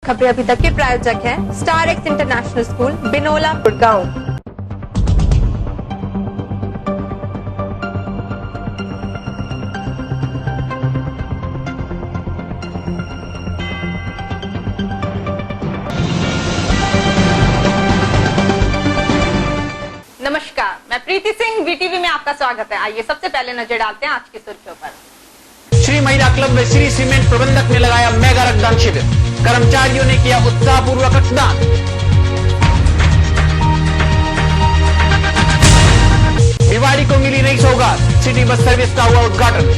खबरें अभी तक के प्रायोजक हैं star x international school, Binola, Gurgaon. नमस्कार, मैं प्रीति सिंह, वीटीवी में आपका स्वागत है। आइए सबसे पहले नजर डालते हैं आज की सुर्खियों पर। श्री महिला क्लब में श्री सीमेंट प्रबंधक ने लगाया मेगा रक्तदान शिविर। कर्मचारियों ने किया उत्साहपूर्वक रक्तदान। भिवाड़ी को मिली नई सौगात, सिटी बस सर्विस का हुआ उद्घाटन।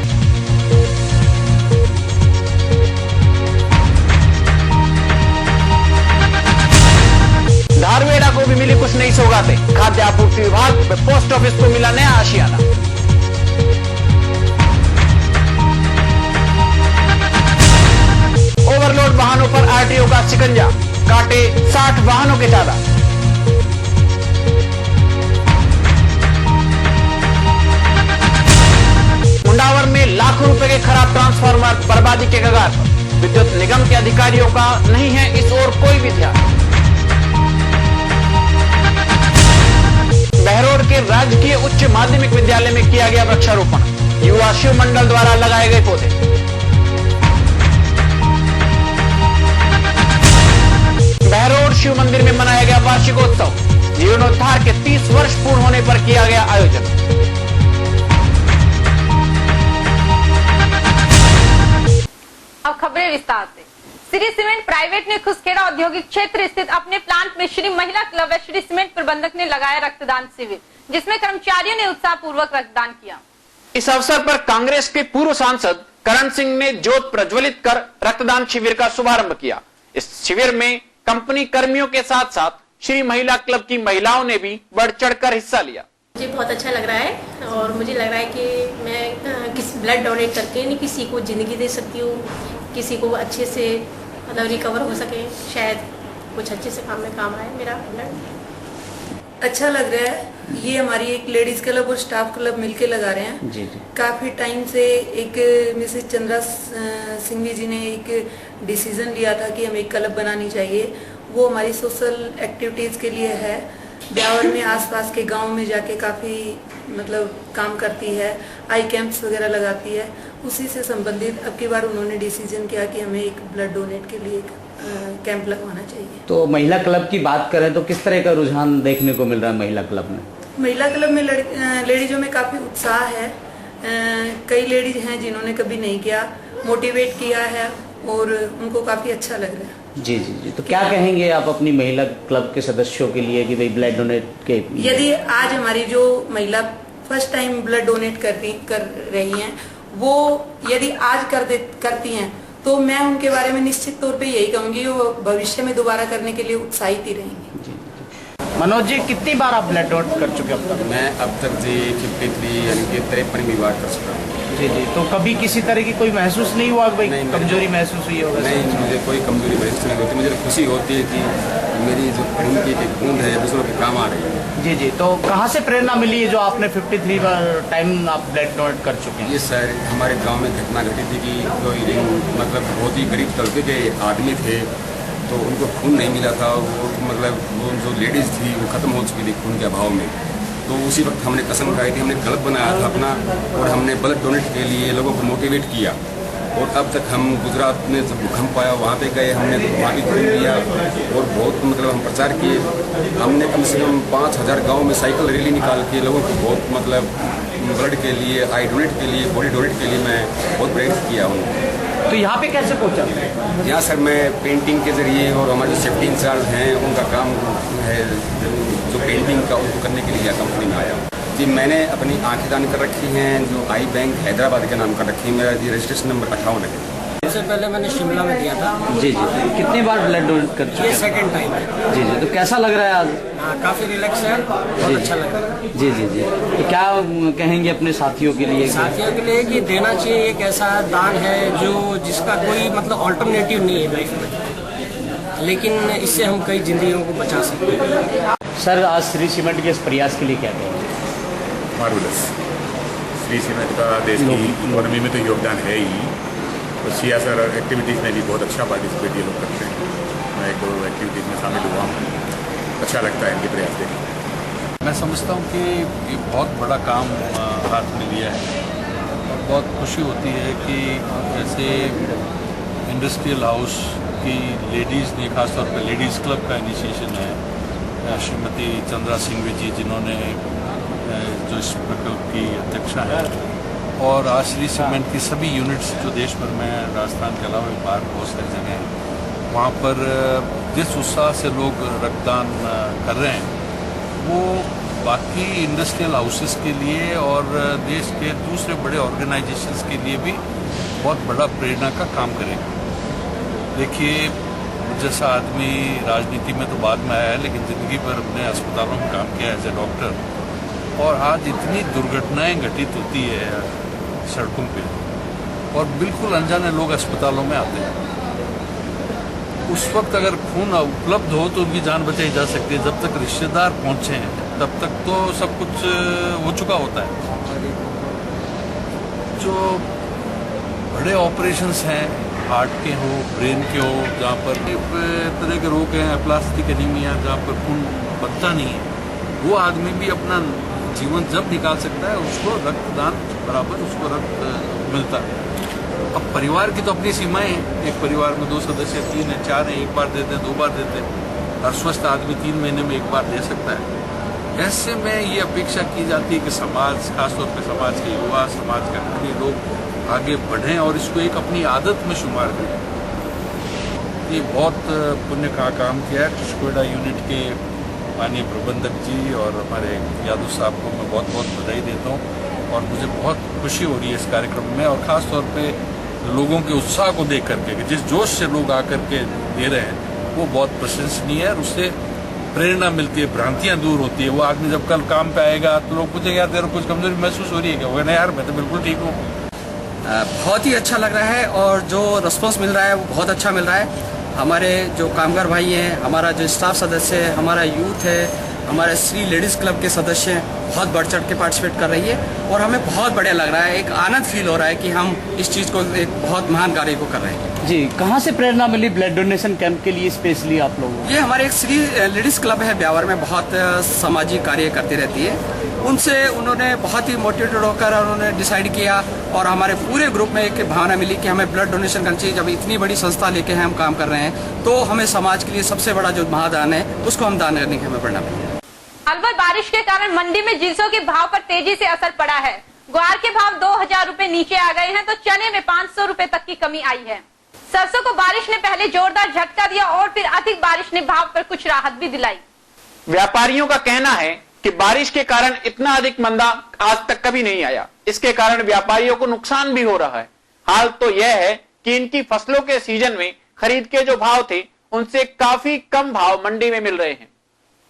धारवेड़ा को भी मिली कुछ नई सौगातें। खाद्य आपूर्ति विभाग में पोस्ट ऑफिस को मिला नया आशियाना। ओवरलोड वाहनों पर आरटीओ का शिकंजा, काटे 60 वाहनों के चादा। मुंडावर में लाखों रुपए के खराब ट्रांसफार्मर बर्बादी के कगार पर। विद्युत निगम के अधिकारियों का नहीं है इस ओर कोई भी ध्यान। बहरोड के राजकीय उच्च माध्यमिक विद्यालय में किया गया वृक्षारोपण। युवा शिव मंडल द्वारा लगाए गए पौधे। बहरोड शिव मंदिर में मनाया गया वार्षिकोत्सव। जीर्णोद्धार के 30 वर्ष पूर्ण होने पर किया गया आयोजन। अब खबरें विस्तार से। श्री सीमेंट प्राइवेट ने खुसखेड़ा औद्योगिक क्षेत्र स्थित अपने प्लांट में श्री महिला क्लब व श्री सीमेंट प्रबंधक ने लगाया रक्तदान शिविर, जिसमें कर्मचारियों ने उत्साहपूर्वक रक्तदान किया। इस अवसर पर कांग्रेस के पूर्व सांसद करण सिंह ने ज्योत प्रज्वलित कर रक्तदान शिविर का शुभारंभ किया। इस शिविर में कंपनी कर्मियों के साथ साथ श्री महिला क्लब की महिलाओं ने भी बढ़ चढ़कर हिस्सा लिया। मुझे बहुत अच्छा लग रहा है और मुझे लग रहा है कि मैं किसी ब्लड डोनेट करके नहीं किसी को जिंदगी दे सकती हूँ, किसी को अच्छे से मतलब रिकवर हो सके, शायद कुछ अच्छे से काम में काम आए मेरा ब्लड। अच्छा लग रहा है। ये हमारी एक लेडीज क्लब और स्टाफ क्लब मिलके लगा रहे हैं। जी जी। काफी टाइम से एक मिसेस चंद्रा सिंघवी जी ने एक डिसीजन लिया था कि हमें एक क्लब बनानी चाहिए। वो हमारी सोशल एक्टिविटीज के लिए है। ब्यावर में आसपास के गांव में जाके काफी मतलब काम करती है, आई कैंप्स वगैरह लगाती है। उसी से संबंधित अब की बार उन्होंने डिसीजन किया कि हमें एक ब्लड डोनेट के लिए एक कैंप लगवाना चाहिए। तो महिला क्लब की बात करें तो किस तरह का रुझान देखने को मिल रहा है महिला क्लब में? महिला क्लब में लेडीजों में काफी उत्साह है। कई लेडीज हैं जिन्होंने कभी नहीं किया, मोटिवेट किया है और उनको काफी अच्छा लग रहा है। जी जी जी। तो क्या कहेंगे आप अपनी महिला क्लब के सदस्यों के लिए कि भाई ब्लड डोनेट के? यदि आज हमारी जो महिला फर्स्ट टाइम ब्लड डोनेट कर रही हैं, वो यदि आज करती हैं तो मैं उनके बारे में निश्चित तौर पे यही कहूंगी वो भविष्य में दोबारा करने के लिए उत्साहित ही रहेंगे। जी। मनोज जी, कितनी बार आप ब्लड डोनेट कर चुके अब तक? मैं अब तक जी 53 यानी कि 53वीं बार कर चुका हूँ। जी जी। तो कभी किसी तरह की कोई महसूस नहीं हुआ भाई कमजोरी महसूस हुई होगा? नहीं, मुझे कोई कमजोरी महसूस नहीं होती। मुझे खुशी होती है कि मेरी जो खून की बूंद है दूसरों के काम आ रही है। जी जी। तो कहाँ से प्रेरणा मिली है जो आपने 53 बार टाइम आप ब्लड डोनेट कर चुके हैं? ये सर हमारे गाँव में घटना घटी थी कि कोई मतलब बहुत ही गरीब तबके के आदमी थे, तो उनको खून नहीं मिला था। वो मतलब वो जो लेडीज़ थी वो ख़त्म हो चुकी थी खून के अभाव में। तो उसी वक्त हमने कसम खाई थी, हमने क्लब बनाया था अपना और हमने ब्लड डोनेट के लिए लोगों को मोटिवेट किया। और अब तक हम गुजरात में जब भूकंप आया वहाँ पे गए, हमने वहाँ भी खून दिया और बहुत मतलब हम प्रचार किए। हमने कम से कम 5000 गाँव में साइकिल रैली निकाल के लोगों को बहुत मतलब ब्लड के लिए, आई डोनेट के लिए, बॉडी डोनेट के लिए मैं बहुत प्रेरित किया हूँ। तो यहाँ पे कैसे पहुँचा? यहाँ सर मैं पेंटिंग के जरिए और हमारे जो सेफ्टी इंचार्ज हैं उनका काम है जो पेंटिंग का उनको करने के लिए कंपनी में आया। जी मैंने अपनी आंखें दान कर रखी हैं जो आई बैंक हैदराबाद के नाम कर रखी है। मेरा जी रजिस्ट्रेशन नंबर 58 है। इससे पहले मैंने शिमला में दिया था। जी जी। कितनी बार ब्लड डोनेट कर चुके हैं? ये सेकंड टाइम है। जी जी। तो कैसा लग रहा है आज? काफ़ी रिलैक्स है, बहुत अच्छा लग रहा है। जी जी जी। तो क्या कहेंगे अपने साथियों के लिए? साथियों के लिए कि देना चाहिए, एक ऐसा दान है जो जिसका कोई मतलब ऑल्टरनेटिव नहीं है लाइफ में, लेकिन इससे हम कई जिंदगियों को बचा सकते हैं। सर, आज श्री सीमेंट के इस प्रयास के लिए क्या कहेंगे? मार्वलस। श्री सीमेंट का देश की इकोनॉमी में तो योगदान है ही, और सीएसआर एक्टिविटीज़ में भी बहुत अच्छा पार्टिसिपेट ये लोग करते हैं। अच्छा लगता है इनके प्रयास देख। मैं समझता हूँ कि ये बहुत बड़ा काम हाथ में लिया है और बहुत खुशी होती है कि ऐसे इंडस्ट्रियल हाउस की लेडीज़ ने, खासतौर पर लेडीज़ क्लब का इनिशिएशन है श्रीमती चंद्रा सिंघवी जी, जिन्होंने जो इस प्रकल्प की अध्यक्षा है, और आज श्री सीमेंट की सभी यूनिट्स जो देश भर में, राजस्थान के अलावा बाहर बहुत सारी जगह हैं, वहाँ पर जिस उत्साह से लोग रक्तदान कर रहे हैं वो बाकी इंडस्ट्रियल हाउसेस के लिए और देश के दूसरे बड़े ऑर्गेनाइजेशंस के लिए भी बहुत बड़ा प्रेरणा का काम करेगा। देखिए, जैसा आदमी राजनीति में तो बाद में आया है, लेकिन ज़िंदगी भर अपने अस्पतालों में काम किया एज ए डॉक्टर, और आज इतनी दुर्घटनाएं घटित होती है सड़कों पे और बिल्कुल अनजाने लोग अस्पतालों में आते हैं। उस वक्त अगर खून उपलब्ध हो तो उनकी जान बचाई जा सकती है। जब तक रिश्तेदार पहुंचे हैं तब तक तो सब कुछ हो चुका होता है। जो बड़े ऑपरेशंस हैं, हार्ट के हो, ब्रेन के हो, जहाँ पर तरह के रोग हैं, प्लास्टिक एनीमिया, जहाँ पर खून बनता नहीं है, वो आदमी भी अपना जीवन जब निकाल सकता है, उसको रक्तदान बराबर उसको रक्त मिलता है। अब परिवार की तो अपनी सीमाएं हैं। एक परिवार में 2 सदस्य, 3 है, 4 है, 1 बार देते हैं, 2 बार देते हैं। हर स्वस्थ आदमी 3 महीने में 1 बार दे सकता है। ऐसे में ये अपेक्षा की जाती है कि समाज, खासतौर पर समाज के युवा, समाज के अन्य लोग आगे बढ़ें और इसको एक अपनी आदत में शुमार करें। ये बहुत पुण्य का काम किया है कुशकोड़ा यूनिट के माननीय प्रबंधक जी और हमारे यादव साहब को मैं बहुत बहुत बधाई देता हूँ और मुझे बहुत खुशी हो रही है इस कार्यक्रम में, और ख़ास तौर पे लोगों के उत्साह को देख करके कि जिस जोश से लोग आकर के दे रहे हैं वो बहुत प्रशंसनीय है और उससे प्रेरणा मिलती है, भ्रांतियाँ दूर होती है। वो आदमी जब कल काम पे आएगा तो लोग पूछेंगे यार तेरे को कुछ कमजोरी महसूस हो रही है क्या? वो ना यार मैं तो बिल्कुल ठीक हूँ। बहुत ही अच्छा लग रहा है और जो रिस्पॉन्स मिल रहा है वो बहुत अच्छा मिल रहा है। हमारे जो कामगार भाई हैं, हमारा जो स्टाफ सदस्य है, हमारा यूथ है, हमारे श्री लेडीज़ क्लब के सदस्य हैं, बहुत बढ़ चढ़ के पार्टिसिपेट कर रही है और हमें बहुत बढ़िया लग रहा है। एक आनंद फील हो रहा है कि हम इस चीज़ को, एक बहुत महान कार्य को कर रहे हैं। जी, कहाँ से प्रेरणा मिली ब्लड डोनेशन कैंप के लिए स्पेशली आप लोगों को? ये हमारे एक श्री लेडीज़ क्लब है ब्यावर में, बहुत सामाजिक कार्य करती रहती है। उनसे उन्होंने बहुत ही मोटिवेटेड होकर उन्होंने डिसाइड किया और हमारे पूरे ग्रुप में एक भावना मिली कि हमें ब्लड डोनेशन करना चाहिए। जब इतनी बड़ी संस्था लेके हम काम कर रहे हैं तो हमें समाज के लिए सबसे बड़ा जो महादान है उसको हम दान करने की हमें प्रेरणा मिली। अलवर बारिश के कारण मंडी में जिंसों के भाव पर तेजी से असर पड़ा है। ग्वार के भाव 2000 रुपए नीचे आ गए हैं तो चने में 500 रुपए तक की कमी आई है। सरसों को बारिश ने पहले जोरदार झटका दिया और फिर अधिक बारिश ने भाव पर कुछ राहत भी दिलाई। व्यापारियों का कहना है कि बारिश के कारण इतना अधिक मंदा आज तक कभी नहीं आया। इसके कारण व्यापारियों को नुकसान भी हो रहा है। हाल तो यह है कि इनकी फसलों के सीजन में खरीद के जो भाव थे उनसे काफी कम भाव मंडी में मिल रहे हैं।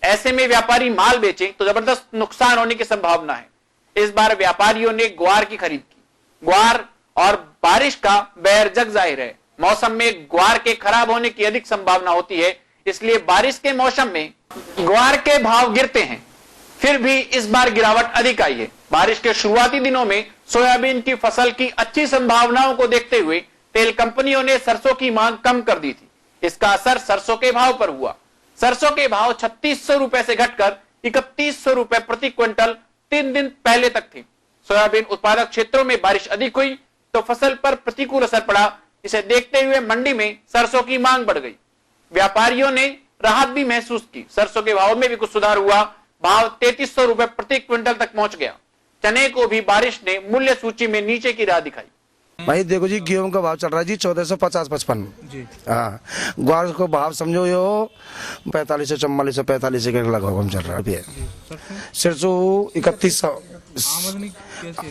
ऐसे में व्यापारी माल बेचे तो जबरदस्त नुकसान होने की संभावना है। इस बार व्यापारियों ने ग्वार की खरीद की। ग्वार और बारिश का बैर जग जाहिर है। मौसम में ग्वार के खराब होने की अधिक संभावना होती है, इसलिए बारिश के मौसम में ग्वार के भाव गिरते हैं। फिर भी इस बार गिरावट अधिक आई है। बारिश के शुरुआती दिनों में सोयाबीन की फसल की अच्छी संभावनाओं को देखते हुए तेल कंपनियों ने सरसों की मांग कम कर दी थी। इसका असर सरसों के भाव पर हुआ। सरसों के भाव 3600 रुपए से घटकर 3100 रुपए प्रति क्विंटल 3 दिन पहले तक थे। सोयाबीन उत्पादक क्षेत्रों में बारिश अधिक हुई तो फसल पर प्रतिकूल असर पड़ा। इसे देखते हुए मंडी में सरसों की मांग बढ़ गई। व्यापारियों ने राहत भी महसूस की। सरसों के भाव में भी कुछ सुधार हुआ। भाव 3300 रुपए प्रति क्विंटल तक पहुंच गया। चने को भी बारिश ने मूल्य सूची में नीचे की राह दिखाई। भाई देखो जी, गेहूं का भाव चल रहा है जी 1450-55 जी। हाँ, ग्वार को भाव समझो यो 4500-4400 45 के लगभग हम चल रहा है। सरसों 3100।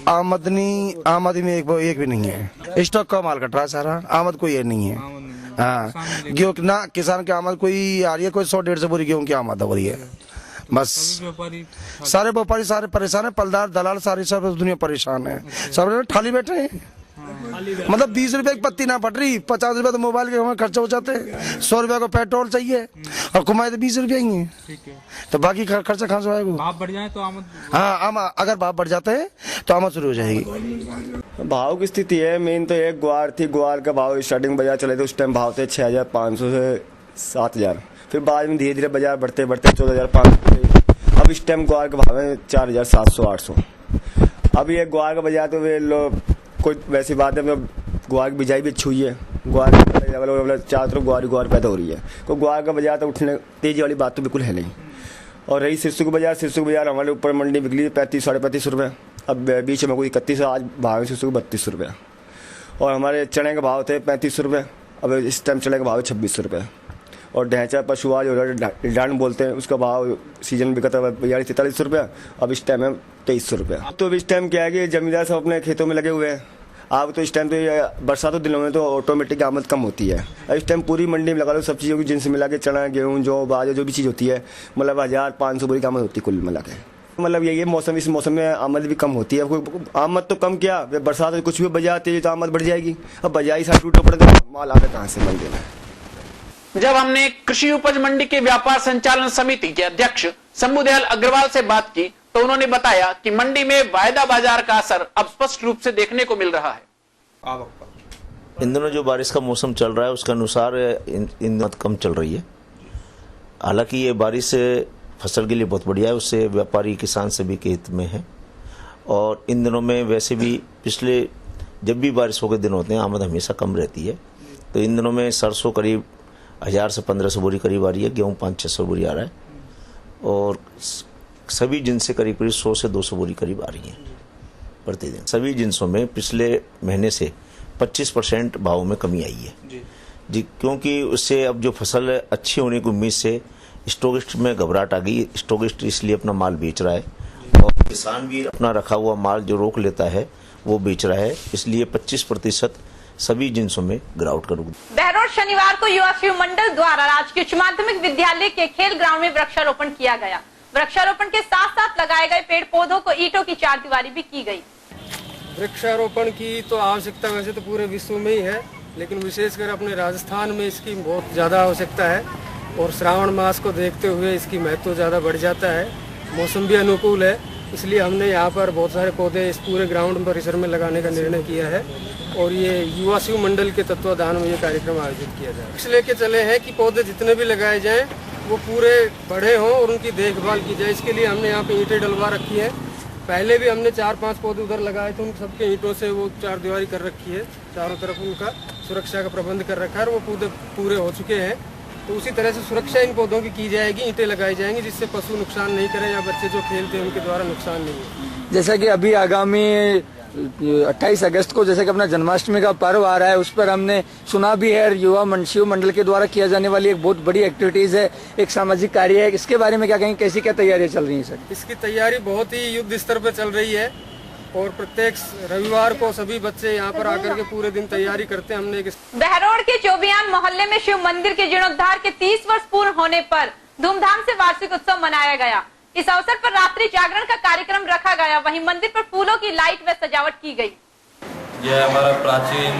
आमदनी में एक भी नहीं है। स्टॉक का माल कट रहा है सारा, आमद कोई है नहीं है। हाँ, गेहूं ना किसान की आमद कोई आ रही है, कोई 100-150 बोरी गेहूं की आमद हो रही है। बस सारे व्यापारी सारे परेशान है, पलदार दलाल सारी सब दुनिया परेशान है। सब ठाली बैठे हैं। मतलब 20 रुपए की पत्ती ना पट रही, 50 रुपए तो मोबाइल के हमें खर्चा हो जाते हैं, 100 रुपए को पेट्रोल चाहिए और कमाए तो 20 रुपए ही है। तो बाकी खर्चा कहाँ से आएगा? भाव बढ़ जाए तो आमद, हाँ, अगर भाव बढ़ जाते हैं तो आमद शुरू हो जाएगी। भाव की स्थिति है, मेन तो एक ग्वार थी। ग्वार का भाव स्टार्टिंग बाजार चले थे उस टाइम भाव थे 6500 से 7,000। फिर बाद में धीरे धीरे बाजार बढ़ते बढ़ते 14,500। अब इस टाइम ग्वार का भाव है 4,700-800। अब ये ग्वार का बाजार तो वे लोग कोई वैसी बात है, ग्वार की बिजाई भी अच्छी हुई है। ग्वार चारों तरफ ग्वार पैदा हो रही है। तो ग्वार का बाजार तो उठने तेजी वाली बात तो बिल्कुल है नहीं। और रही सिरसू का बाजार हमारे ऊपर मंडी बिकली 35-35.5 रुपये। अब बीच में कोई 31, आज भाव है सिरसू 32 रुपये। और हमारे चने का भाव थे 35 रुपये, अब इस टाइम चने का भाव है 26 रुपये। और ढैंचा पशु आज डांड बोलते हैं, उसका भाव सीजन बिका था 42-43 रुपये, अब इस टाइम है 2300 रुपये। तो इस टाइम क्या है कि जमींदार सब अपने खेतों में लगे हुए हैं। अब तो इस टाइम तो बरसातों दिनों में तो ऑटोमेटिक आमद कम होती है। इस टाइम पूरी मंडी में लगा लो सब चीज़ों की, जिनसे मिला के चना, गेहूँ, जौ, बाजरा जो भी चीज़ होती है, मतलब 1,500 बोरी की आमद होती है कुल मिला के। मतलब यही मौसम, इस मौसम में आमद भी कम होती है। आमद तो कम क्या, बरसात में कुछ भी बजाती है तो आमद बढ़ जाएगी। अब बजाई साथ टूटो पड़े तो माल आगे कहाँ से मंडी में। जब हमने कृषि उपज मंडी के व्यापार संचालन समिति के अध्यक्ष शंभुदयाल अग्रवाल से बात की तो उन्होंने बताया कि मंडी में वायदा बाजार का असर अब स्पष्ट रूप से देखने को मिल रहा है। इन दिनों जो बारिश का मौसम चल रहा है उसके अनुसार इन कम चल रही है। हालांकि ये बारिश फसल के लिए बहुत बढ़िया है, उससे व्यापारी किसान सभी के हित में है। और इन दिनों में वैसे भी पिछले जब भी बारिशों के दिन होते हैं आमद हमेशा कम रहती है। तो इन दिनों में सरसों करीब 1000 से 1500 बोरी करीब आ रही है, गेहूँ 500-600 बोरी आ रहा है, और सभी जिनसे करीब 100 से 200 बोरी करीब आ रही है प्रतिदिन। सभी जिनसों में पिछले महीने से 25% भाव में कमी आई है जी, क्योंकि उससे अब जो फसल अच्छी होने की उम्मीद से स्टॉकिस्ट में घबराहट आ गई। स्टॉकिस्ट इसलिए अपना माल बेच रहा है और किसान भी अपना रखा हुआ माल जो रोक लेता है वो बेच रहा है, इसलिए 25% सभी जिनसों में गिरावट करूंगी। बहरोड शनिवार को युवा शिव मंडल द्वारा राजकीय उच्च माध्यमिक विद्यालय के खेल ग्राउंड में वृक्षारोपण किया गया। वृक्षारोपण के साथ साथ लगाए गए पेड़ पौधों को ईंटों की चारदीवारी भी की गई। वृक्षारोपण की तो आवश्यकता वैसे तो पूरे विश्व में ही है, लेकिन विशेषकर अपने राजस्थान में इसकी बहुत ज़्यादा आवश्यकता है। और श्रावण मास को देखते हुए इसकी महत्व ज़्यादा बढ़ जाता है। मौसम भी अनुकूल है, इसलिए हमने यहाँ पर बहुत सारे पौधे इस पूरे ग्राउंड परिसर में लगाने का निर्णय किया है। और ये युवा शिव मंडल के तत्वाधान में ये कार्यक्रम आयोजित किया जाए। इसलिए लेके चले हैं कि पौधे जितने भी लगाए जाएं वो पूरे बड़े हों और उनकी देखभाल की जाए। इसके लिए हमने यहाँ पे ईंटें डलवा रखी है। पहले भी हमने 4-5 पौधे उधर लगाए थे, उन सबके ईंटों से वो चारदीवारी कर रखी है, चारों तरफ उनका सुरक्षा का प्रबंध कर रखा है और वो पौधे पूरे हो चुके हैं। तो उसी तरह से सुरक्षा इन पौधों की जाएगी, ईंटें लगाई जाएंगी जिससे पशु नुकसान नहीं करें या बच्चे जो खेलते हैं उनके द्वारा नुकसान नहीं है। जैसा कि अभी आगामी 28 अगस्त को जैसे कि अपना जन्माष्टमी का पर्व आ रहा है, उस पर हमने सुना भी है युवा शिव मंडल के द्वारा किया जाने वाली एक बहुत बड़ी एक्टिविटीज है, एक सामाजिक कार्य है। इसके बारे में क्या कहेंगे, कैसी क्या तैयारियां चल रही हैं सर? इसकी तैयारी बहुत ही युद्ध स्तर पर चल रही है और प्रत्येक रविवार को सभी बच्चे यहाँ पर आकर के पूरे दिन तैयारी करते हैं। हमने बहरोड के चौबियान मोहल्ले में शिव मंदिर के जीर्णोद्धार के 30 वर्ष पूर्ण होने पर धूमधाम से वार्षिक उत्सव मनाया गया। इस अवसर पर रात्रि जागरण का कार्यक्रम रखा गया, वहीं मंदिर पर फूलों की लाइट व सजावट की गई। यह हमारा प्राचीन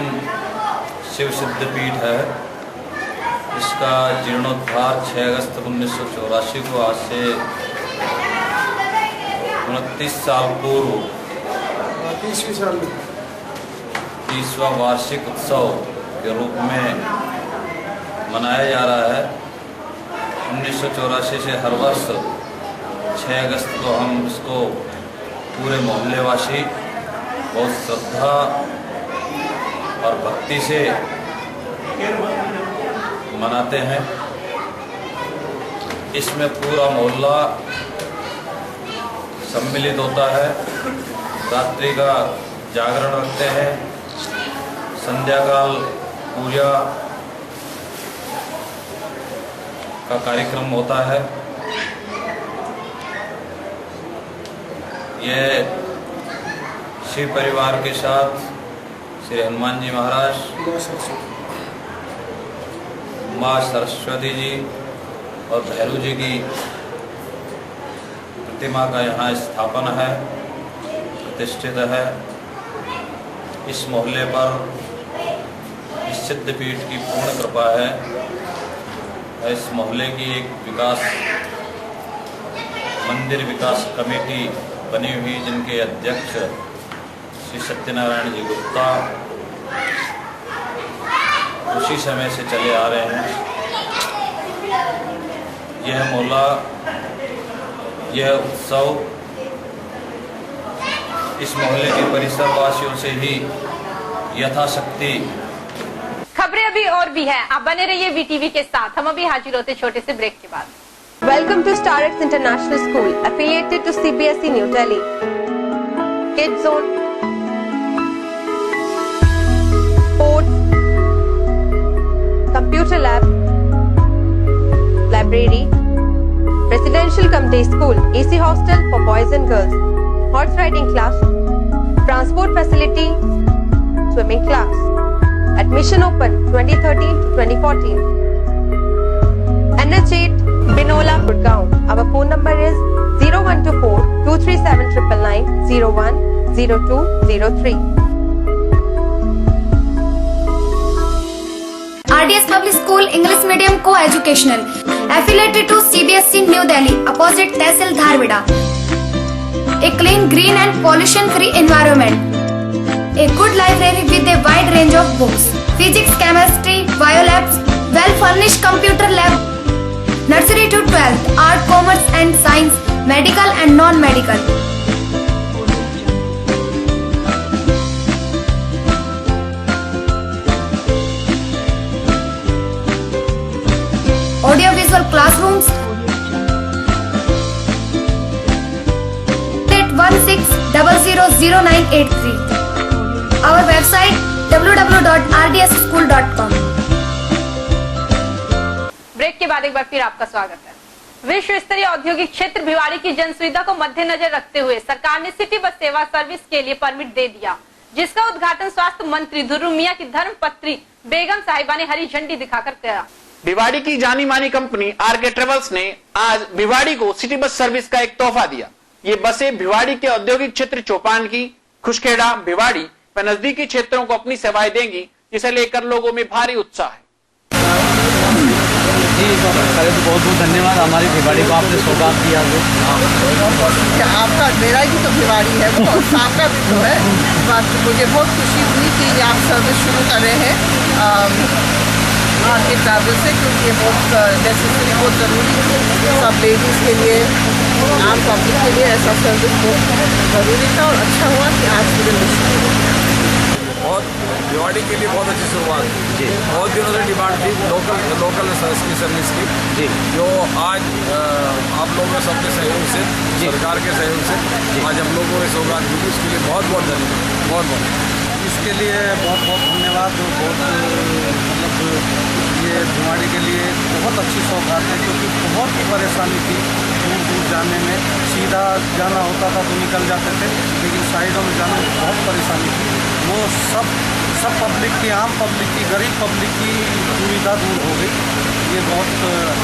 शिव सिद्धपीठ है। इसका जीर्णोद्धार 6 अगस्त 1984 को आज से 29 साल पूर्व 30वां वार्षिक उत्सव के रूप में मनाया जा रहा है। 1984 से हर वर्ष 6 अगस्त को हम इसको पूरे मोहल्लेवासी बहुत श्रद्धा और भक्ति से मनाते हैं। इसमें पूरा मोहल्ला सम्मिलित होता है, रात्रि का जागरण रखते हैं, संध्याकाल पूजा का कार्यक्रम होता है। यह शिव परिवार के साथ श्री हनुमान जी महाराज, माँ सरस्वती जी और भैरव जी की प्रतिमा का यहाँ स्थापना है, प्रतिष्ठित है। इस मोहल्ले पर इस सिद्धपीठ की पूर्ण कृपा है। इस मोहल्ले की एक मंदिर विकास कमेटी बनी हुई, जिनके अध्यक्ष श्री सत्यनारायण जी गुप्ता उसी समय से चले आ रहे हैं। यह मोहल्ला, यह उत्सव इस मोहल्ले के परिसर वासियों से ही यथाशक्ति। खबरें अभी और भी हैं, आप बने रहिए वीटीवी के साथ। हम अभी हाजिर होते छोटे से ब्रेक के बाद। Welcome to StarX International School, affiliated to CBSE New Delhi. Kids Zone, Sports, Computer Lab, Library, Residential cum Day School, AC Hostel for boys and girls, Horse Riding class, Transport facility, Swimming class. Admission open 2013 to 2014. NH8 Binola, Gurgaon. Our phone number is 0124-237-999, 010203. RDS Public School English Medium Co-Educational, affiliated to CBSE New Delhi, opposite Tehsil Dharwada. A clean, green and pollution-free environment. A good library with a wide range of books. Physics, chemistry, biolabs, well-furnished computer lab. Nursery to 12th, art, commerce and science, medical and non-medical. Audio-visual classrooms. 16000983. Our website www.rdsschool.com. Break के बाद एक बार फिर आपका स्वागत है। विश्व स्तरीय औद्योगिक क्षेत्र भिवाड़ी की जन सुविधा को मद्देनजर रखते हुए सरकार ने सिटी बस सेवा सर्विस के लिए परमिट दे दिया, जिसका उद्घाटन स्वास्थ्य मंत्री धुर्रू मियां की धर्मपत्री बेगम साहिबा ने हरी झंडी दिखाकर किया। भिवाड़ी की जानी मानी कंपनी आरके ट्रेवल्स ने आज भिवाड़ी को सिटी बस सर्विस का एक तोहफा दिया। ये बसें भिवाड़ी के औद्योगिक क्षेत्र चौपान की, खुशखेड़ा, भिवाड़ी व नजदीकी क्षेत्रों को अपनी सेवाएं देंगी, जिसे लेकर लोगों में भारी उत्साह है। जी पहले तो बहुत बहुत धन्यवाद, हमारी भिवाड़ी को आपने सौगात दिया। आपका मेरा ही तो भिवाड़ी है, वो आपका भी तो है। मुझे बहुत खुशी हुई कि आप सर्विस शुरू कर रहे हैं आरके ट्रैवल से, क्योंकि ये बहुत नेसेसरी, बहुत ज़रूरी है सब लेडीज़ के लिए, आम पब्लिक के लिए ऐसा सर्विस बहुत ज़रूरी था और अच्छा हुआ कि आज के दिन बहुत भिवाड़ी के लिए बहुत अच्छी शुरुआत जी। बहुत दिनों से डिमांड थी लोकल की सर्विस की जी, जो आज आप लोगों सबके सहयोग से, सरकार के सहयोग से आज हम लोगों को सौगात मिली, उसके लिए बहुत बहुत धन्यवाद। बहुत बहुत इसके लिए बहुत बहुत धन्यवाद। बहुत मतलब ये भिवाड़ी के लिए बहुत अच्छी सौगात है, क्योंकि बहुत ही परेशानी थी दूर दूर जाने में। सीधा जाना होता था तो निकल जाते थे, लेकिन साइडों में जाने में बहुत परेशानी थी। वो सब पब्लिक की, आम पब्लिक की, गरीब पब्लिक की दुविधा दूर हो गई। ये बहुत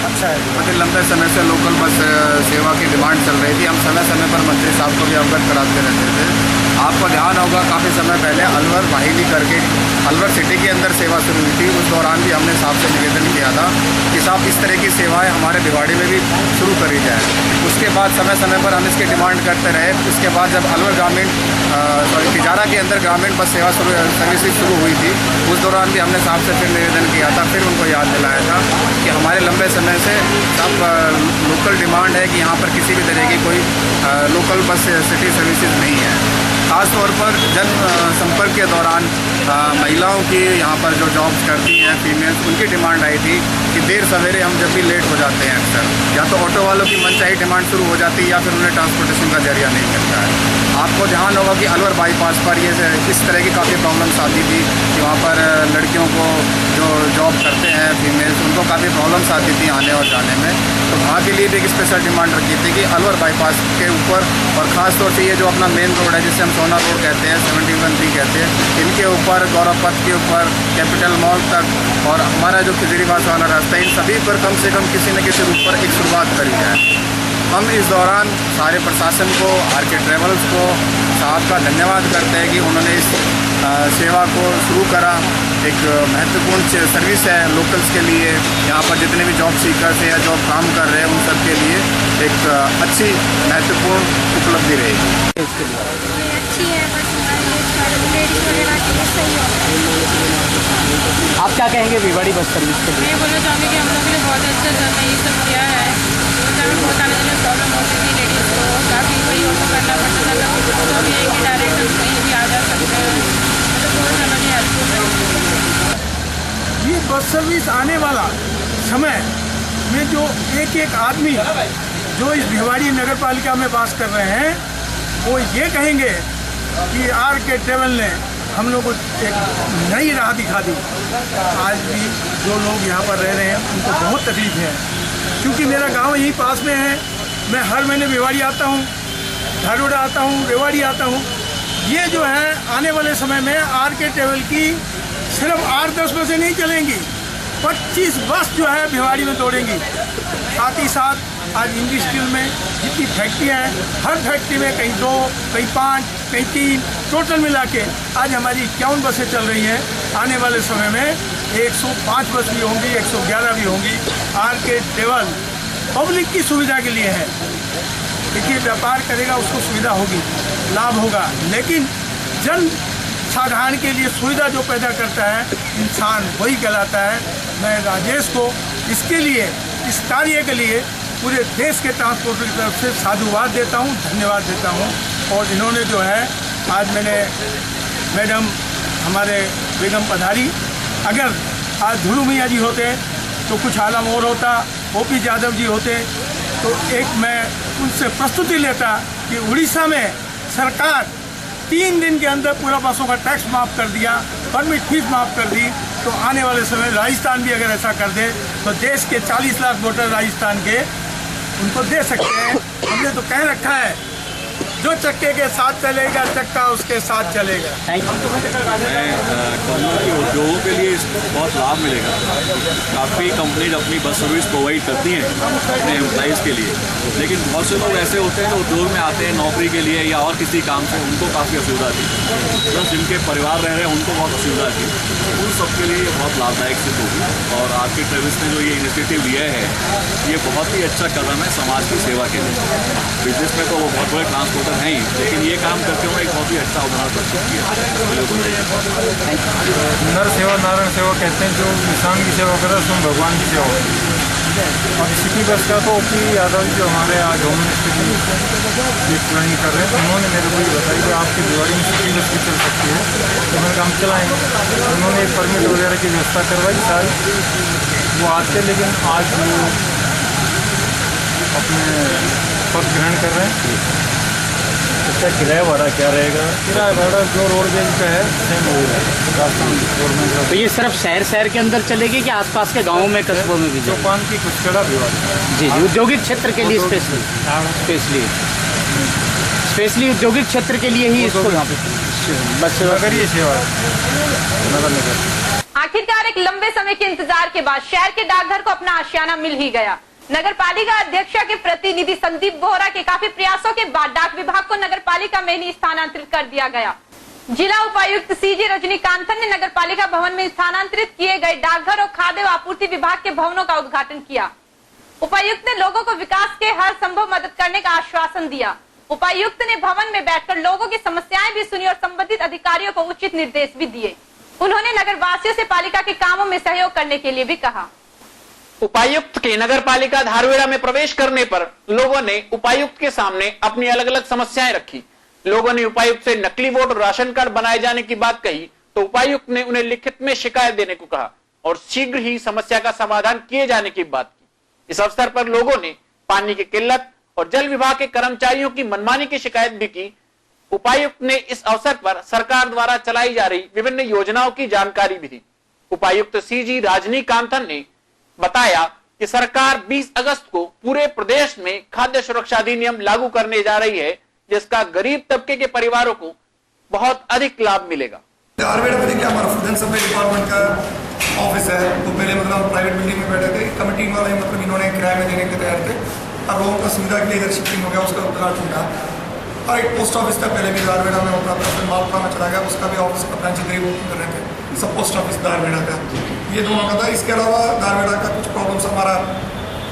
अच्छा है। बड़े लंबे समय से लोकल बस सेवा की डिमांड चल रही थी। हम समय समय पर मंत्री साहब को भी अवगत कराते रहते थे। आपको ध्यान होगा काफ़ी समय पहले अलवर वाहिनी करके अलवर सिटी के अंदर सेवा शुरू हुई थी। उस दौरान भी हमने साहब से निवेदन किया था कि साहब इस तरह की सेवाएं हमारे भिवाड़ी में भी शुरू करी जाए। उसके बाद समय समय पर हम इसकी डिमांड करते रहे। उसके बाद जब अलवर ग्रामीण तिजारा के अंदर ग्रामीण बस सेवा सर्विसेज शुरू हुई थी, उस दौरान भी हमने साहब से फिर निवेदन किया था, फिर उनको याद दिलाया था कि हमारे लंबे समय से सब लोकल डिमांड है कि यहाँ पर किसी भी तरह की कोई लोकल बस सिटी सर्विसेज नहीं है। ख़ास तौर पर जन संपर्क के दौरान महिलाओं की यहाँ पर जो जॉब्स करती हैं फीमेल्स, उनकी डिमांड आई थी कि देर सवेरे हम जब भी लेट हो जाते हैं अक्सर, या तो ऑटो वालों की मनचाही डिमांड शुरू हो जाती है या फिर उन्हें ट्रांसपोर्टेशन का जरिया नहीं मिलता है। आपको ध्यान होगा कि अलवर बाईपास पर ये इस तरह की काफ़ी प्रॉब्लम्स आती थी कि वहाँ पर लड़कियों को जो जॉब करते हैं फीमेल्स, उनको काफ़ी प्रॉब्लम्स आती थी आने और जाने में। तो वहाँ के लिए भी एक स्पेशल डिमांड रखी थी कि अलवर बाईपास के ऊपर, और ख़ास तौर से ये जो अपना मेन रोड है जिसे हम सोना रोड कहते हैं, 71B कहते हैं, इनके ऊपर, गौरव पथ के ऊपर, कैपिटल मॉल तक और हमारा जो खिजड़ीवास वाला रास्ता है, इन सभी पर कम से कम किसी न किसी रूप पर एक शुरुआत करी जाए। हम इस दौरान सारे प्रशासन को, आरके ट्रेवल्स को, साहब का धन्यवाद करते हैं कि उन्होंने इस सेवा को शुरू करा। एक महत्वपूर्ण सर्विस है लोकल्स के लिए। यहाँ पर जितने भी जॉब सीकर्स हैं या जॉब काम कर रहे हैं, उन सब के लिए एक अच्छी महत्वपूर्ण उपलब्धि रहेगी। अच्छी है बस, लेडीज वगैरह के लिए सही है। आप क्या कहेंगे भिवाड़ी बस सर्विस के लिए? मैं बोलना चाहूँगी कि हम लोग के लिए बहुत अच्छा जब ये सब किया है। सर्विस आने वाला समय में जो एक एक आदमी जो इस भिवाड़ी नगर पालिका में वास कर रहे हैं वो ये कहेंगे कि RK ट्रैवल ने हम लोग को एक नई राह दिखा दी। आज भी जो लोग यहाँ पर रह रहे हैं उनको बहुत तकलीफ है, क्योंकि मेरा गांव यहीं पास में है। मैं हर महीने भिवाड़ी आता हूँ, धारवाड़ा आता हूँ, रेवाड़ी आता हूँ। ये जो है आने वाले समय में RK ट्रैवल की सिर्फ 8-10 बसें नहीं चलेंगी, 25 बस जो है भिवाड़ी में दौड़ेंगी। साथ ही साथ आज इंडस्ट्रियल में जितनी फैक्ट्रियाँ हैं, हर फैक्ट्री में कहीं 2, कहीं 5, कहीं 3, टोटल मिला के आज हमारी 51 बसें चल रही हैं। आने वाले समय में 105 बस भी होंगी, 111 भी होंगी। RK ट्रैवल पब्लिक की सुविधा के लिए है। देखिए, व्यापार करेगा उसको सुविधा होगी, लाभ होगा, लेकिन जन साधारण के लिए सुविधा जो पैदा करता है इंसान वही कहलाता है। मैं राजेश को इसके लिए, इस कार्य के लिए पूरे देश के ट्रांसपोर्टर की तरफ से साधुवाद देता हूँ, धन्यवाद देता हूँ। और इन्होंने जो है आज मैंने मैडम हमारे बेगम पधारी, अगर आज धुलू मियाँ जी होते तो कुछ आलम और होता, OP यादव जी होते तो एक मैं उनसे प्रस्तुति लेता कि उड़ीसा में सरकार 3 दिन के अंदर पूरा बसों का टैक्स माफ़ कर दिया, परमिट फीस माफ़ कर दी। तो आने वाले समय राजस्थान भी अगर ऐसा कर दे तो देश के 40 लाख वोटर राजस्थान के उनको दे सकते हैं। हमने तो कह रखा है, जो चक्के के साथ चलेगा चक्का उसके साथ चलेगा। मैं कहूँगा कि उद्योगों के लिए बहुत लाभ मिलेगा। काफ़ी कंपनीज अपनी बस सर्विस प्रोवाइड करती हैं अपने एम्प्लॉइज़ के लिए, लेकिन बहुत से लोग ऐसे होते हैं जो उद्योग में आते हैं नौकरी के लिए या और किसी काम से, उनको काफ़ी असुविधा थी। प्लस जिनके परिवार रह रहे हैं उनको बहुत असुविधा थी। उन सबके लिए ये बहुत लाभदायक सिद्ध होगी। और RK ट्रैवल्स ने जो ये इनिशिएटिव लिया है ये बहुत ही अच्छा कदम है समाज की सेवा के लिए। बिजनेस में तो वो बहुत बड़े ट्रांसपोर्टर हैं ही, लेकिन ये काम करते हुए एक बहुत ही अच्छा उदाहरण प्रस्तुत किया। नर सेवा नारायण सेवा कहते हैं, जो इंसान की सेवा करे उसमें भगवान की सेवा होती है। और सिटी बस का तो OP यादव जी जो हमारे आज होम मिनिस्टर की प्लानिंग कर रहे हैं, तो उन्होंने मेरे को ये बताया कि आपकी भिवाड़ी में सिटी बस भी चल सकती है, तो मैंने काम चलाएँगे। उन्होंने एक परमिट वगैरह की व्यवस्था करवाई सारी, वो आते, लेकिन आज वो अपने पद ग्रहण कर रहे हैं। इसका किराया भाड़ा क्या रहेगा? किराया भाड़ा जो रोडवेज का है सेम होगा राजस्थान गवर्नमेंट का। तो ये सिर्फ शहर के अंदर चलेगी कि आसपास के गाँवों में, कस्बों में भी? चौपान की कुचकड़ा भिवाड़ी। जी, औद्योगिक क्षेत्र के लिए स्पेशली औद्योगिक क्षेत्र के लिए ही इसको यहाँ पे बस करिए सेवा नगर निगम। आखिरकार एक लंबे समय के इंतजार के बाद शहर के डाकघर को अपना आशियाना मिल ही गया। नगर पालिका अध्यक्षा के प्रतिनिधि संदीप बोहरा के काफी प्रयासों के बाद डाक विभाग को नगर पालिका में ही स्थानांतरित कर दिया गया। जिला उपायुक्त CG रजनीकांतन ने नगर पालिका भवन में स्थानांतरित किए गए डाकघर और खाद्य व आपूर्ति विभाग के भवनों का उद्घाटन किया। उपायुक्त ने लोगों को विकास के हर संभव मदद करने का आश्वासन दिया। उपायुक्त ने भवन में बैठकर लोगों की समस्याएं भी सुनी और संबंधित अधिकारियों को उचित निर्देश भी दिए। उन्होंने नगर वासियों से पालिका के कामों में सहयोग करने के लिए भी कहा। उपायुक्त के नगर पालिका धारवेड़ा में प्रवेश करने पर लोगों ने उपायुक्त के सामने अपनी अलग अलग समस्याएं रखी। लोगों ने उपायुक्त से नकली वोट और राशन कार्ड बनाए जाने की बात कही तो उपायुक्त ने उन्हें लिखित में शिकायत देने को कहा और शीघ्र ही समस्या का समाधान किए जाने की बात की। इस अवसर पर लोगों ने पानी की किल्लत और जल विभाग के कर्मचारियों की मनमानी की शिकायत भी की। उपायुक्त ने इस अवसर पर सरकार द्वारा चलाई जा रही विभिन्न योजनाओं की जानकारी भी दी। उपायुक्त CG रजनीकांतन ने बताया कि सरकार 20 अगस्त को पूरे प्रदेश में खाद्य सुरक्षा अधिनियम लागू करने जा रही है, जिसका गरीब तबके के परिवारों को बहुत अधिक लाभ मिलेगा। धारवेड़ा में देखिए हमारा फूड एंड सप्लाई डिपार्टमेंट का ऑफिस है, तो पहले मतलब प्राइवेट बिल्डिंग में बैठे थे, कमेटी वाले मतलब इन्होंने किराए में देने के तैयार थे और लोगों का सुविधा के लिए इधर शिफ्टिंग हो गया, उसका उद्घाटन था। और एक पोस्ट ऑफिस था पहले भी धारवेड़ा में, मतलब मालपुरा में चला गया, उसका भी ऑफिस का ब्रांच इधर ही कर रहे थे, सब पोस्ट ऑफिस धारवेड़ा का, ये दोनों का था। इसके अलावा धारवेड़ा का कुछ प्रॉब्लम्स, हमारा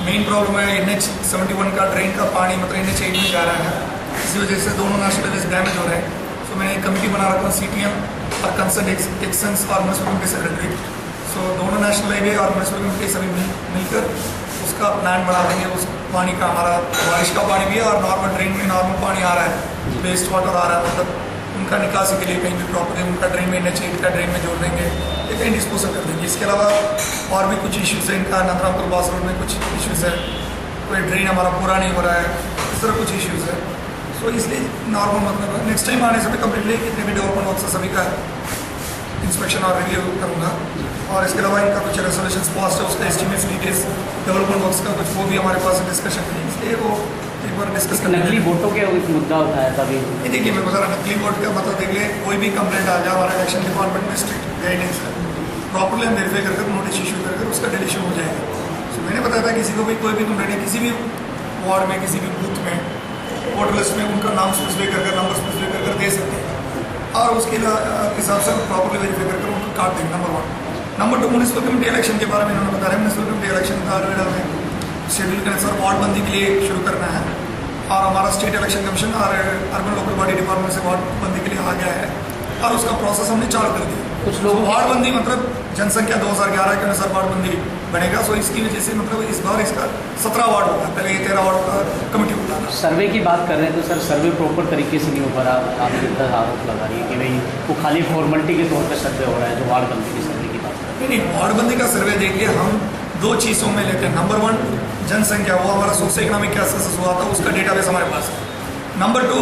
मेन प्रॉब्लम है NH 71 का ड्रेन का पानी मतलब NH 8 में जा रहा है, इसी वजह से दोनों नेशनल हाईवेज डैमेज हो रहे हैं। तो मैंने एक कमेटी बना रखा है CTM और कंसर्न एक्शंस और म्यूनिसिपल के सेक्रेटरी, सो दोनों नेशनल हाईवे और म्यूनिसिपल के सभी मिलकर उसका प्लान बना देंगे। उस पानी का हमारा बारिश का पानी भी है और नॉर्मल ड्रेन में नॉर्मल पानी आ रहा है, वेस्ट वाटर आ रहा है, मतलब उनका निकासी के लिए कहीं भी प्रॉपर उनका ड्रेन में NH 8 का ड्रेन में जोड़ देंगे। ये कहीं डिस्पोजल कर देंगे। इसके अलावा और भी कुछ इश्यूज़ हैं इनका, नंदरामपुर बास रोड में कुछ इश्यूज़ है, कोई ड्रेन हमारा पूरा नहीं हो रहा है, इस तरह कुछ इश्यूज़ है। सो इसलिए नॉर्मल मतलब नेक्स्ट टाइम आने से मैं कम्प्लीटली कितने भी डेवलपमेंट वर्क से सभी का इंस्पेक्शन और रिव्यू करूँगा। और इसके अलावा इनका कुछ रेजोल्यूशन पास है, उसका एस्टिमेट्स डिटेल्स डेवलपमेंट वर्क्स का कुछ वो भी हमारे पास डिस्कशन है, इसलिए वो एक बार डिस्कस करना। नकली वोटों के मुद्दा उठाया था अभी। देखिए मैं बता रहा नकली वोट का मतलब देख ले, कोई भी कंप्लेंट आ जाए हमारा इलेक्शन डिपार्टमेंट में स्ट्रिक्ट गाइडेंस है, प्रॉपरली हम वेरीफाई कर नोटिस इशू कर उसका डिलीशन हो जाएगा। तो मैंने बताया था किसी को भी कोई भी कंप्लेंट है किसी भी वार्ड में किसी भी बूथ में वोटर लिस्ट में उनका नाम स्पेसिफाई कर नंबर स्पेसिफाई कर दे सकते हैं और उसके हिसाब से प्रॉपरली वेरीफाई कर उनको काट देंगे। Number 1। Number 2 municipal committee election के बारे में इन्होंने बता रहे हैं। म्यूनिसिपल कमेटी इलेक्शन धारवाड़ा में शेड्यूल के अनुसार वार्ड बंदी के लिए शुरू करना है और हमारा स्टेट इलेक्शन कमीशन और अर्बन लोकल बॉडी डिपार्टमेंट से वार्ड बंदी के लिए आ गया है और उसका प्रोसेस हमने चालू कर दिया। कुछ लोग वार्ड बंदी मतलब जनसंख्या 2011 के अनुसार वार्ड बंदी बनेगा। सो इसकी वजह से मतलब इस बार इसका 17 वार्ड होगा, पहले ये 13 वार्ड का कमेटी होता था। सर्वे की बात कर रहे हैं तो सर सर्वे प्रॉपर तरीके से नहीं हो पा रहा, आप इतना आरोप लगा रही है कि भाई वो खाली फॉर्मेलिटी के तौर पर सर्वे हो रहा है जो वार्ड बंदी की सर्वे की बात कर रहे हैं। नहीं, वार्ड बंदी का सर्वे देखिए हम 2 चीज़ों में लेते हैं। नंबर 1 जनसंख्या, वो हमारा सोसाइटी इकोनॉमिक क्या सेंसस हुआ था उसका डेटाबेस हमारे पास है। नंबर 2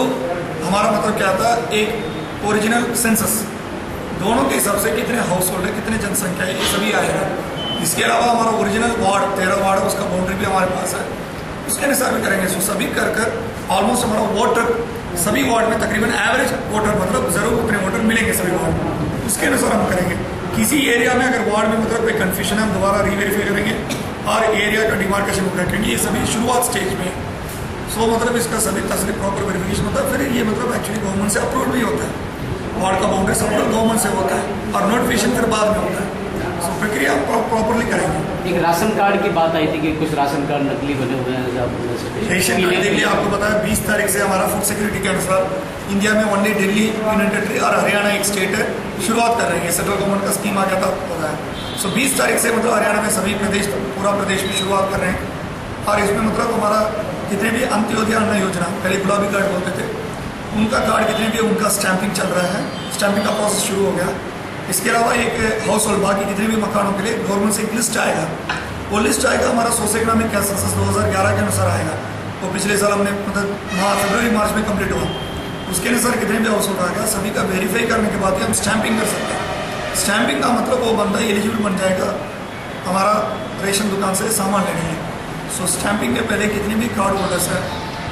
हमारा मतलब क्या था, एक ओरिजिनल सेंसस, दोनों के हिसाब से कितने हाउस होल्ड है कितने जनसंख्या है ये सभी आएगा। इसके अलावा हमारा ओरिजिनल वार्ड 13 वार्ड है उसका बाउंड्री भी हमारे पास है, उसके अनुसार भी करेंगे। सो सभी कर ऑलमोस्ट हमारा वोटर सभी वार्ड में तकरीबन एवरेज वोटर मतलब जरूर उतने वोटर मिलेंगे सभी वार्ड, उसके अनुसार हम करेंगे। किसी एरिया में अगर वार्ड में मतलब कोई कन्फ्यूजन है हम दोबारा रीवेरीफाई करेंगे और एरिया का डिमार्केशन होगा, क्योंकि ये सभी शुरुआत स्टेज में। सो मतलब इसका सभी तस्वीर प्रॉपर वेरिफिकेशन होता है, फिर ये मतलब एक्चुअली गवर्नमेंट से अप्रूव भी होता है, वार्ड का बाउंड्री अप्रूव गवर्नमेंट से होता है और नोटिफिकेशन फिर बाद में होता है। सो प्रक्रिया प्रॉपरली करेंगे। एक राशन कार्ड की बात आई थी कि कुछ राशन कार्ड नकली बने हुए हैं। रेशन कार्ड देखिए आपको पता है 20 तारीख से हमारा फूड सिक्योरिटी के अनुसार इंडिया में ओनली दिल्ली यूनियन टेरिटरी और हरियाणा एक स्टेट है शुरुआत कर रही है, सेंट्रल गवर्नमेंट का स्कीम आ गया था पता है। सो 20 तारीख से मतलब हरियाणा में सभी प्रदेश पूरा प्रदेश में शुरुआत कर रहे हैं और इसमें मतलब हमारा जितने भी अंत्योदय अन्न योजना पहले गुलाबी कार्ड बोलते थे उनका कार्ड जितने भी उनका स्टैंपिंग चल रहा है, स्टैंपिंग का प्रोसेस शुरू हो गया। इसके अलावा एक हाउस होल्ड बाकी जितने भी मकानों के लिए गवर्नमेंट से एक लिस्ट आएगा, वो लिस्ट आएगा हमारा सोसाइटी इकोनॉमिक क्या सेंसस 2011 के अनुसार आएगा, वो पिछले साल हमने मतलब फरवरी मार्च में कंप्लीट हुआ, उसके अनुसार कितने भी हाउस होल्ड आएगा सभी का वेरीफाई करने के बाद ही हम स्टैंपिंग कर सकते हैं। स्टैंपिंग का मतलब वो बंदा एलिजिबल बन जाएगा हमारा रेशन दुकान से सामान लेने के। सो स्टैंपिंग के पहले कितने भी कार्ड होल्डर्स है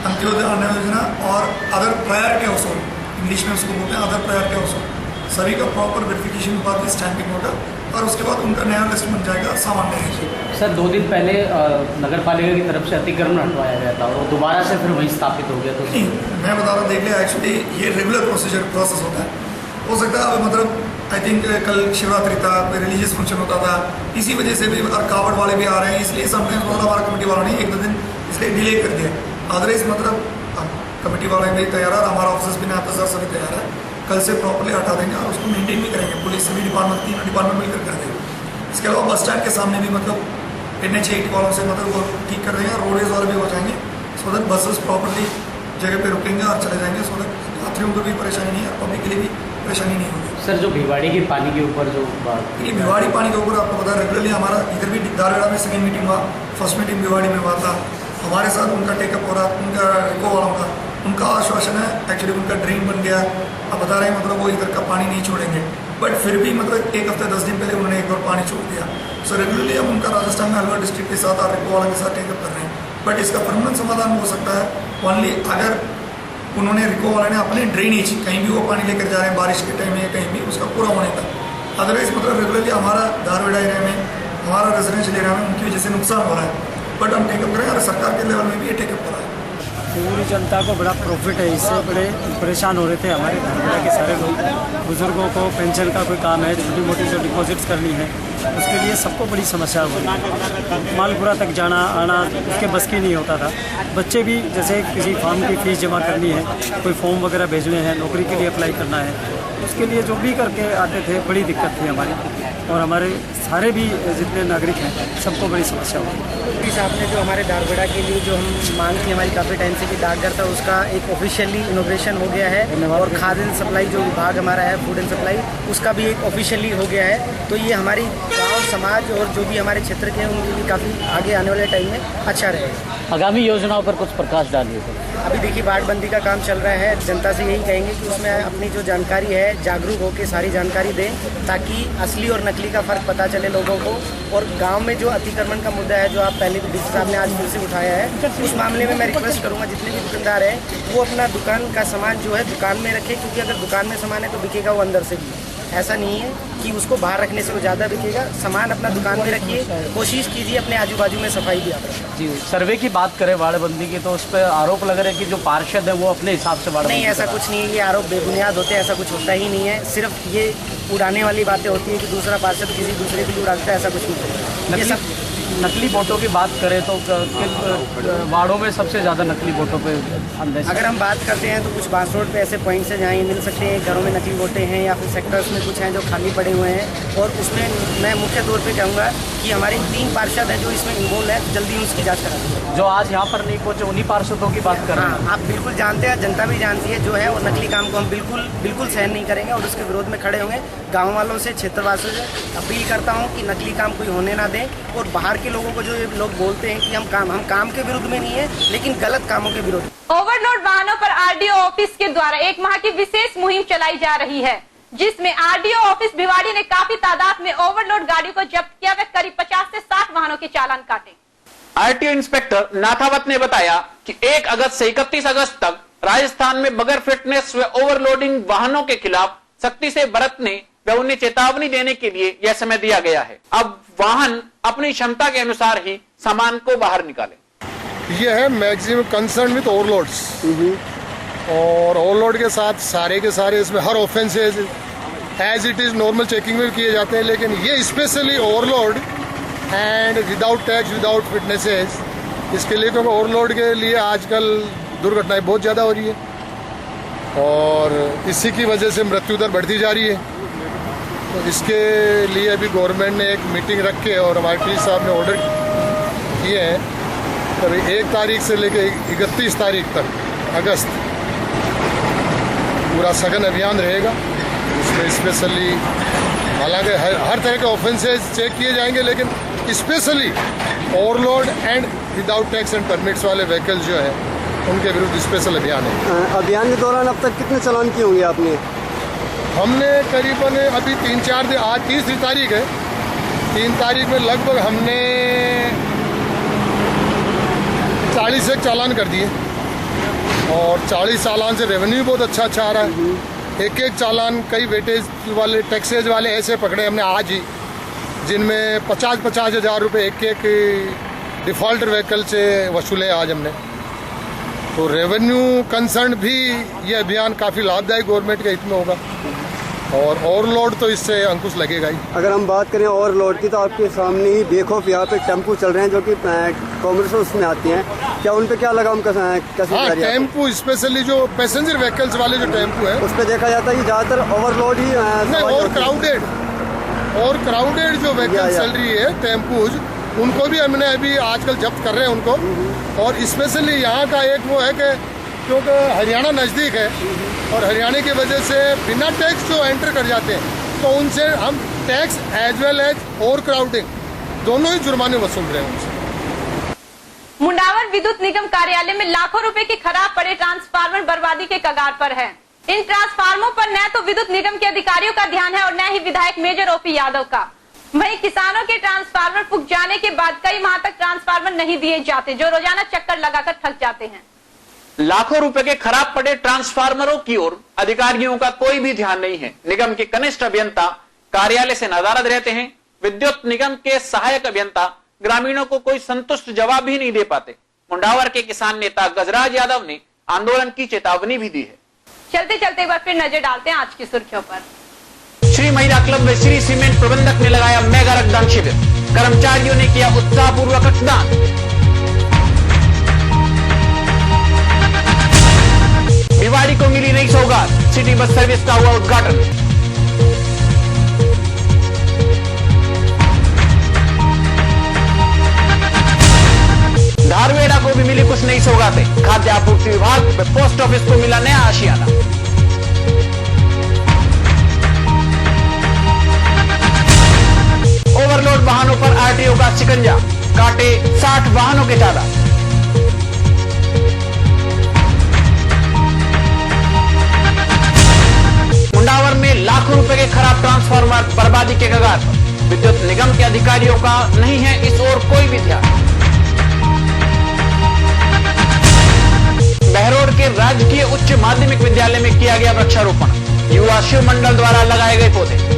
अंत्योदय अन्न योजना और other priority house hold, English में उसको बोलते हैं अदर प्रायोरिटी हाउस होल्ड, सभी का प्रॉपर वेरिफिकेशन के बाद स्टैंपिंग होगा और उसके बाद उनका नया लिस्ट बन जाएगा सामान लेने के। सर 2 दिन पहले नगर पालिका की तरफ से अतिक्रमण हटवाया गया था और दोबारा से फिर वही स्थापित हो गया। तो नहीं मैं बता रहा हूँ देख लिया एक्चुअली ये रेगुलर प्रोसेस होता है, हो सकता है मतलब आई थिंक कल शिवरात्रि था, कोई रिलीजियस फंक्शन होता था, इसी वजह से भी और कावड़ वाले भी आ रहे हैं, इसलिए समटाइम्स मतलब हमारा कमेटी वालों ने 1-2 दिन इसलिए डिले कर दिया। अदरवाइज मतलब कमेटी वाले भी तैयार है, हमारा ऑफिस भी नया तैयार सभी तैयार है, कल से प्रॉपर्ली हटा देंगे और उसको मेंटेन भी करेंगे, पुलिस सभी डिपार्टमेंट 3 डिपार्टमेंट मिलकर कर देंगे। इसके अलावा बस स्टैंड के सामने भी मतलब NH-8 वालों से मतलब वो ठीक कर देंगे और रोडवेज वाले भी हो जाएंगे, सो दैट बसेस प्रॉपर्ली जगह पे रुकेंगे और चले जाएंगे, सो दैट यात्रियों को भी परेशानी नहीं है, पब्लिक के लिए भी परेशानी नहीं होगी। सर जो भिवाड़ी के पानी के ऊपर जो बात, ये भिवाड़ी पानी के ऊपर आपको पता है रेगुलरली हमारा इधर भी धारवाड़ा में सेकेंड मीटिंग हुआ, फर्स्ट मीटिंग भिवाड़ी में हुआ था, हमारे साथ उनका टेकअप हो रहा, उनका रिको वालों का उनका आश्वासन है, एक्चुअली उनका ड्रीम बन गया, अब बता रहे हैं मतलब वो इधर का पानी नहीं छोड़ेंगे, बट फिर भी मतलब 1 हफ्ते 10 दिन पहले उन्होंने एक बार पानी छोड़ दिया। सो रेगुलरली हम उनका राजस्थान में अलवर डिस्ट्रिक्ट के साथ और रिको वालों के साथ टेकअप कर रहे हैं, बट इसका परमानेंट समाधान हो सकता है ओनली अगर उन्होंने रिको वाले ने अपने ड्रेनेज कहीं भी वो पानी लेकर जा रहे हैं बारिश के टाइम में कहीं भी उसका पूरा होने का, अदरवाइज मतलब रेगुलरली हमारा धारवाड़ा एरिया में हमारा रेजिडेंशियल एरिया में उनकी वजह से नुकसान हो रहा है, बट हम टेकअप करें और सरकार के लेवल में भी ये टेकअप हो रहा है। पूरी जनता को बड़ा प्रॉफिट है, इससे बड़े परेशान हो रहे थे हमारे धारवाड़ा के सारे लोग, बुजुर्गों को पेंशन का कोई काम है, छोटी मोटी जो डिपॉजिट्स करनी है उसके लिए सबको बड़ी समस्या हो रही है। मालपुरा तक जाना आना उसके बस की नहीं होता था। बच्चे भी जैसे किसी फॉर्म की फ़ीस जमा करनी है, कोई फॉर्म वगैरह भेजने हैं, नौकरी के लिए अप्लाई करना है, उसके लिए जो भी करके आते थे बड़ी दिक्कत थी हमारी, और हमारे सारे भी जितने नागरिक हैं सबको बड़ी समस्या होती है। आपने जो हमारे दारबेड़ा के लिए जो हम मांग थी हमारी काफ़ी टाइम से कि डाकघर था, उसका एक ऑफिशियली इनॉग्रेशन हो गया है, और खाद्य एंड सप्लाई जो विभाग हमारा है फूड एंड सप्लाई, उसका भी एक ऑफिशियली हो गया है। तो ये हमारी गाँव समाज और जो भी हमारे क्षेत्र के हैं उनके लिए काफ़ी आगे आने वाले टाइम में अच्छा रहेगा। आगामी योजनाओं पर कुछ प्रकाश डालिए। अभी देखिए बाड़बंदी का काम चल रहा है, जनता से यही कहेंगे कि उसमें अपनी जो जानकारी है जागरूक होकर सारी जानकारी दें, ताकि असली और नकली का फ़र्क पता चले लोगों को। और गांव में जो अतिक्रमण का मुद्दा है जो आप पहले भी डीसी साहब ने आज फिर से उठाया है, उस मामले में मैं रिक्वेस्ट करूंगा जितने भी दुकानदार हैं वो अपना दुकान का सामान जो है दुकान में रखें, क्योंकि अगर दुकान में सामान है तो बिकेगा वो अंदर से भी। ऐसा नहीं है कि उसको बाहर रखने से वो ज़्यादा बिकेगा। सामान अपना दुकान में रखिए, कोशिश कीजिए अपने आजू बाजू में सफाई भी आप रखें। जी, सर्वे की बात करें बाड़बंदी की तो उस पर आरोप लग रहे हैं कि जो पार्षद है वो अपने हिसाब से बाड़बंदी नहीं, ऐसा कुछ नहीं है, ये आरोप बेबुनियाद होते हैं, ऐसा कुछ होता ही नहीं है। सिर्फ ये उड़ाने वाली बातें होती है कि दूसरा पार्षद किसी दूसरे के लिए उड़ाता है, ऐसा कुछ नहीं है। ये सब नकली वोटों की बात करें तो किन वार्डों में सबसे ज़्यादा नकली वोटों पे अगर हम बात करते हैं तो कुछ बास रोड पे ऐसे पॉइंट्स हैं जहाँ ये मिल सकते हैं, घरों में नकली वोटें हैं, या फिर सेक्टर्स में कुछ हैं जो खाली पड़े हुए हैं। और उसमें मैं मुख्य तौर पे कहूँगा कि हमारे 3 पार्षद हैं जो इसमें इन्वॉल्व है, जल्दी उसकी जाँच करा दीजिए। जो आज यहाँ पर नहीं पहुँचे उन्हीं पार्षदों की बात कर रहे हैं। आप बिल्कुल जानते हैं, जनता भी जानती है जो है, और नकली काम को हम बिल्कुल सहन नहीं करेंगे और उसके विरोध में खड़े होंगे। गाँव वालों से, क्षेत्रवासियों से अपील करता हूँ कि नकली काम कोई होने ना दें। और बाहर के लोगों को जो ये लोग बोलते हैं कि हम काम के विरुद्ध में नहीं है, लेकिन गलत कामों के विरुद्ध। ओवरलोड वाहनों पर आरडीओ ऑफिस के द्वारा 1 माह की विशेष मुहिम चलाई जा रही है, जिसमें आरडीओ ऑफिस भिवाड़ी ने काफी तादाद में ओवरलोड गाड़ियों को जब्त किया व करीब 50 से 60 वाहनों के चालान काटे। आरटीओ इंस्पेक्टर नाथावत ने बताया कि 1 अगस्त से 31 अगस्त तक राजस्थान में बगैर फिटनेस व ओवरलोडिंग वाहनों के खिलाफ सख्ती से बरतने व उन्हें चेतावनी देने के लिए यह समय दिया गया है। अब वाहन अपनी क्षमता के अनुसार ही सामान को बाहर निकाले। यह है मैक्सिमम कंसर्न विद ओवरलोड्स, और ओवरलोड के साथ सारे के सारे इसमें हर offences as it is normal checking में किए जाते हैं, लेकिन ये specially overload and without tax without fitnesses, इसके लिए, क्योंकि ओवरलोड के लिए आजकल दुर्घटनाएं बहुत ज़्यादा हो रही है और इसी की वजह से मृत्यु दर बढ़ती जा रही है। तो इसके लिए अभी गवर्नमेंट ने एक मीटिंग रख के और हमारे टी साहब ने ऑर्डर किए हैं, तो 1 तारीख से लेकर 31 तारीख तक अगस्त पूरा सघन अभियान रहेगा। उसमें स्पेशली हालांकि हर तरह के ऑफेंसेज चेक किए जाएंगे, लेकिन specially overload and without tax and permits वाले व्हीकल्स जो हैं उनके विरुद्ध स्पेशल अभियान है। अभियान के दौरान अब तक कितने चालान किए होंगे आपने? हमने करीबन अभी 3-4 दिन, आज 30 तारीख है, 3 तारीख में लगभग हमने 40 से चालान कर दिए, और 40 चालान से रेवेन्यू बहुत अच्छा आ रहा है। एक चालान कई वेटेज वाले टैक्सेज वाले ऐसे पकड़े हमने आज ही, जिनमें 50-50 हज़ार रुपये एक डिफ़ॉल्टर व्हीकल से वसूले आज हमने। तो रेवेन्यू कंसर्न भी ये अभियान काफ़ी लाभदायक गवर्नमेंट के हित में होगा, और ओवरलोड तो इससे अंकुश लगेगा ही। अगर हम बात करें ओवरलोड की, तो आपके सामने ही बेखौफ यहाँ पे टेम्पू चल रहे हैं जो कि कॉमर्स उसमें आती हैं, क्या उन पे क्या लगाम कैसे? हाँ, टेम्पू स्पेशली जो पैसेंजर व्हीकल्स वाले जो टेम्पू है उस पर देखा जाता है कि ज़्यादातर ओवरलोड ही और क्राउडेड जो व्हीकल्स चल रही है टेम्पूज, उनको भी हमने अभी आजकल जब्त कर रहे हैं उनको। और स्पेशली यहाँ का एक वो है कि क्योंकि हरियाणा नज़दीक है और हरियाणा की वजह से बिना टैक्स जो एंटर कर जाते हैं, तो उनसे हम tax as well as overcrowding दोनों ही जुर्माने वसूल रहे हैं उनसे। मुंडावर विद्युत निगम कार्यालय में लाखों रुपए के खराब पड़े ट्रांसफार्मर बर्बादी के कगार पर है। इन ट्रांसफार्मरों पर न तो विद्युत निगम के अधिकारियों का ध्यान है और न ही विधायक मेजर ओपी यादव का। वहीं किसानों के ट्रांसफार्मर फूक जाने के बाद कई माह तक ट्रांसफार्मर नहीं दिए जाते, जो रोजाना चक्कर लगाकर थक जाते हैं। लाखों रुपए के खराब पड़े ट्रांसफार्मरों की ओर अधिकारियों का कोई भी ध्यान नहीं है। निगम के कनिष्ठ अभियंता कार्यालय से नदारद रहते हैं। विद्युत निगम के सहायक अभियंता ग्रामीणों को कोई संतुष्ट जवाब भी नहीं दे पाते। मुंडावर के किसान नेता गजराज यादव ने आंदोलन की चेतावनी भी दी है। चलते चलते एक बार फिर नजर डालते हैं आज की सुर्खियों पर। श्री महिला क्लब व श्री सीमेंट प्रबंधक ने लगाया मेगा रक्तदान शिविर। कर्मचारियों ने किया उत्साहपूर्वक रक्तदान। भिवाड़ी को मिली नई सौगात, सिटी बस सर्विस का हुआ उद्घाटन। धारवेड़ा को भी मिली कुछ नई सौगातें, खाद्य आपूर्ति विभाग व पोस्ट ऑफिस को मिला नया आशियाना। ओवरलोड वाहनों पर आरटीओ का शिकंजा, काटे 60 वाहनों के चालान। मुंडावर में लाखों रुपए के खराब ट्रांसफार्मर बर्बादी के कगार पर, विद्युत निगम के अधिकारियों का नहीं है इस ओर कोई भी ध्यान। बहरोड के राजकीय उच्च माध्यमिक विद्यालय में किया गया वृक्षारोपण, युवा शिव मंडल द्वारा लगाए गए पौधे।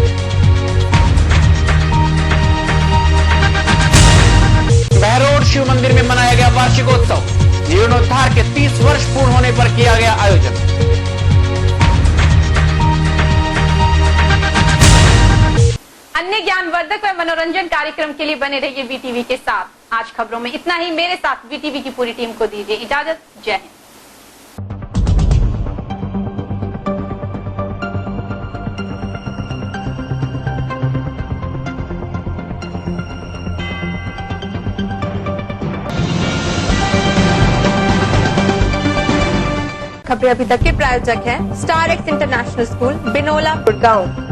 बहरोड शिव मंदिर में मनाया गया वार्षिकोत्सव, जीर्णोद्धार के 30 वर्ष पूर्ण होने पर किया गया आयोजन। अन्य ज्ञानवर्धक व मनोरंजन कार्यक्रम के लिए बने रहिए वीटीवी के साथ। आज खबरों में इतना ही। मेरे साथ वीटीवी की पूरी टीम को दीजिए इजाजत। जय हिंद। खबरें अभी तक के प्रायोजक हैं star x international school, Binola, Gurgaon.